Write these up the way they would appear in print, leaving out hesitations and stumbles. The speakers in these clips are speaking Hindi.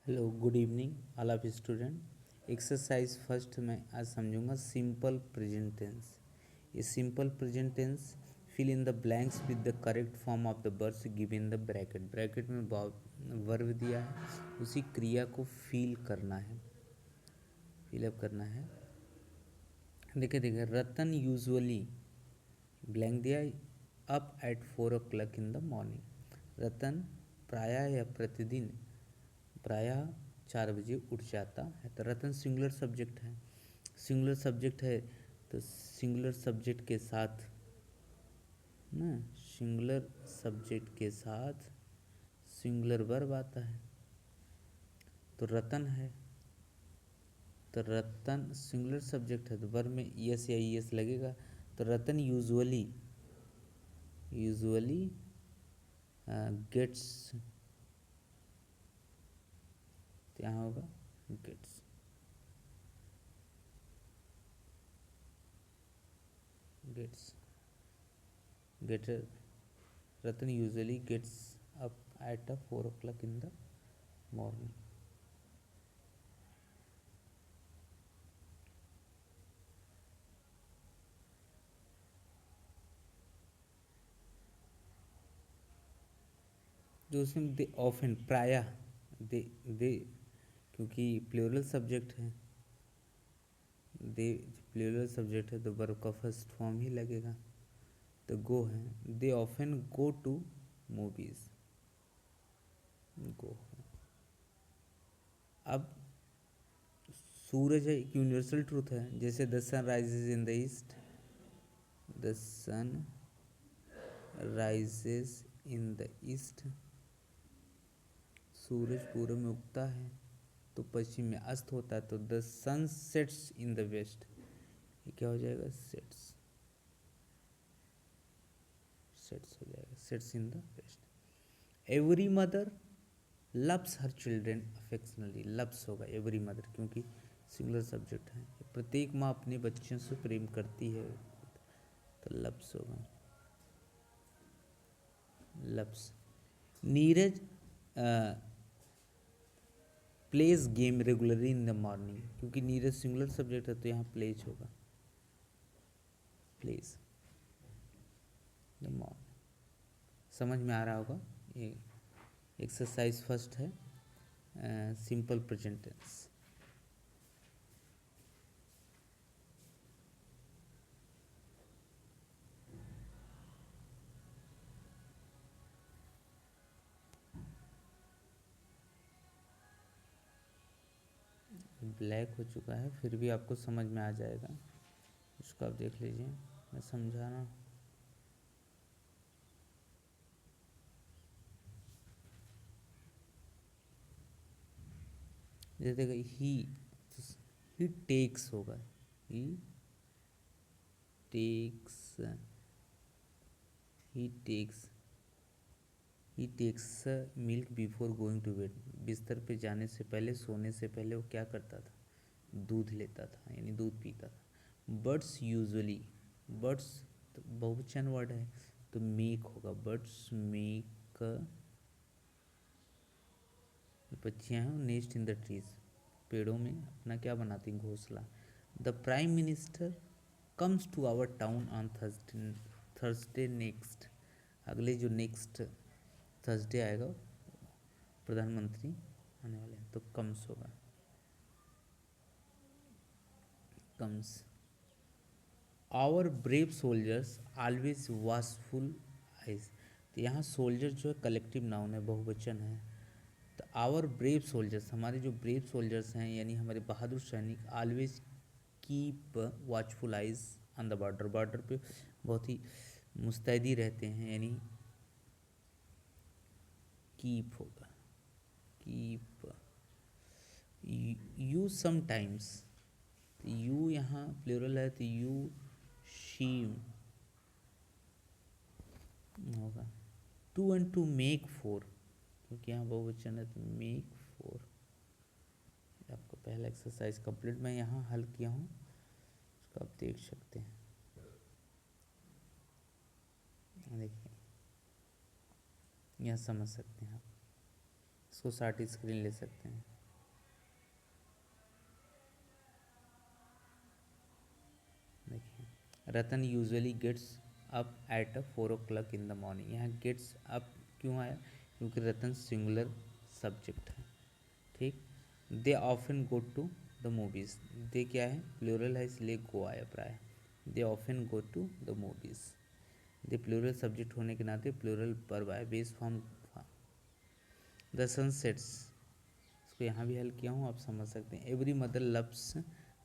Hello, good evening all of student. Exercise first में आज समझूंगा सिंपल प्रेजेंट टेंस। ये simple present tense fill in the blanks with the correct form of the verbs given in the bracket. Bracket में वर्ब दिया है, उसी क्रिया को फिल करना है, फिलअप करना है। देखिए देखिए, रतन यूजुअली ब्लैंक दिया up at 4 o'clock in the morning. Ratan प्रायः या प्रतिदिन प्रायः 4 बजे उठ जाता है। तो रतन सिंगुलर सब्जेक्ट है, सिंगुलर सब्जेक्ट है तो सिंगुलर सब्जेक्ट के साथ ना, सिंगुलर सब्जेक्ट के साथ सिंगुलर वर्ब आता है। तो रतन है, तो रतन सिंगुलर सब्जेक्ट है तो वर्ब में यस या ईएस लगेगा। तो रतन यूजुअली गेट्स, तो यहाँ होगा gets. Ratan usually gets up at 4 o'clock in the morning. जो उसमें दे ऑफन प्रायः दे क्योंकि प्लूरल सब्जेक्ट है, दे प्लूरल सब्जेक्ट है तो वर्ब का फर्स्ट फॉर्म ही लगेगा। तो गो है, they often go to movies, go. अब सूरज है, एक यूनिवर्सल ट्रूथ है, जैसे the sun rises in the east, the sun rises in the east, सूरज पूर्व में उगता है तो पश्चिम में अस्त होता है। तो the sun sets in the west, ये क्या हो जाएगा, सेट्स, सेट्स हो जाएगा, sets in the west. Every mother loves her children affectionately, loves होगा एवरी मदर क्योंकि सिंगुलर सब्जेक्ट है। प्रत्येक माँ अपने बच्चों से प्रेम करती है, तो लव्स होगा, loves. Neeraj plays game regularly in the morning, क्योंकि नीरज सिंगुलर सब्जेक्ट है तो यहाँ प्लेज होगा, प्लेज द मॉर्निंग। समझ में आ रहा होगा। ये एक्सरसाइज फर्स्ट है, सिंपल प्रेजेंट टेंस। ब्लैक हो चुका है, फिर भी आपको समझ में आ जाएगा, उसको आप देख लीजिए, मैं समझाना। जैसे देखो ही टेक्स होगा, he takes, he takes, he takes milk before going to bed, बिस्तर पे जाने से पहले, सोने से पहले वो क्या करता था, दूध लेता था, यानी दूध पीता था। बर्ड्स यूजुअली, बर्ड्स तो बहुवचन वर्ड है तो मेक होगा, बर्ड्स मेक, पक्षियाँ हैं नेस्ट इन द ट्रीज, पेड़ों में अपना क्या बनाती हैं, घोंसला। The prime minister comes to our town on Thursday next, अगले जो नेक्स्ट थर्सडे आएगा प्रधानमंत्री आने वाले हैं, तो कम्स होगा, comes. Our brave soldiers always watchful eyes, तो यहाँ सोल्जर जो है कलेक्टिव नाउन है, बहुवचन है। तो आवर ब्रेव सोल्जर्स, हमारे जो ब्रेव सोल्जर्स हैं यानी हमारे बहादुर सैनिक, always keep watchful eyes on the border, border पे बहुत ही मुस्तैदी रहते हैं, यानी कीप होगा, कीप। यू समटाइम्स, यू यहाँ प्लूरल है तो यू शी होगा। 2 and 2 मेक 4, क्योंकि यहाँ बहुवचन है तो मेक 4। आपको पहला एक्सरसाइज कंप्लीट मैं यहाँ हल किया हूँ, उसको आप देख सकते हैं। देखिए यहाँ समझ सकते हैं आप, इसको 60 स्क्रीन ले सकते हैं। Ratan usually gets up at 4 o'clock in the morning. यहाँ गेट्स अप क्यों आया? क्योंकि रतन सिंगुलर सब्जेक्ट है। ठीक। They often go to the movies, they क्या है? प्लूरल है, इसलिए गो आया प्राय। They often go to the movies, they plural subject होने के नाते प्लूरल वर्ब आया, base form. The sun sets, इसको यहाँ भी हल किया हूँ, आप समझ सकते हैं। Every mother loves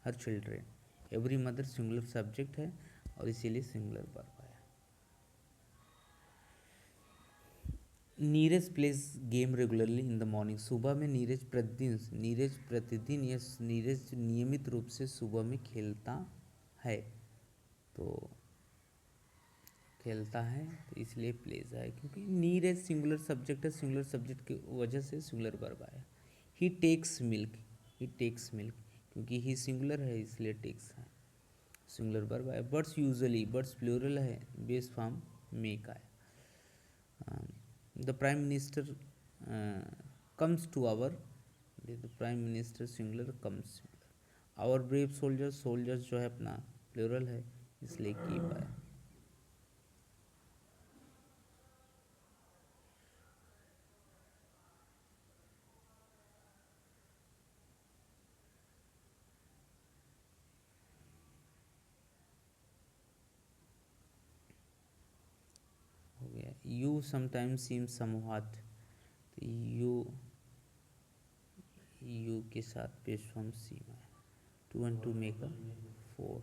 her children, every mother singular subject है और इसीलिए सिंगुलर वर्ब आया। Neeraj plays game regularly in the morning, सुबह में नीरज प्रतिदिन या नीरज नियमित रूप से सुबह में खेलता है। तो खेलता है तो इसलिए प्लेज आया, क्योंकि नीरज सिंगुलर सब्जेक्ट है, सिंगुलर सब्जेक्ट की वजह से सिंगुलर वर्ब आया। He takes milk, he takes milk, क्योंकि ही सिंगुलर है इसलिए टेक्स है, सिंगुलर वर्ब आया। बर्ड्स यूजुअली, बर्ड्स प्लूरल है, बेस फॉर्म मेक आया। The prime minister comes to our, the prime minister singular, comes singular. Our brave soldiers, soldiers जो है अपना प्लूरल है इसलिए कीप आया। हो गया। यू समटाइम्स सीम समवॉट, तो यू के साथ पेश फॉर्म सीम आया। 2 and 2 मेक 4।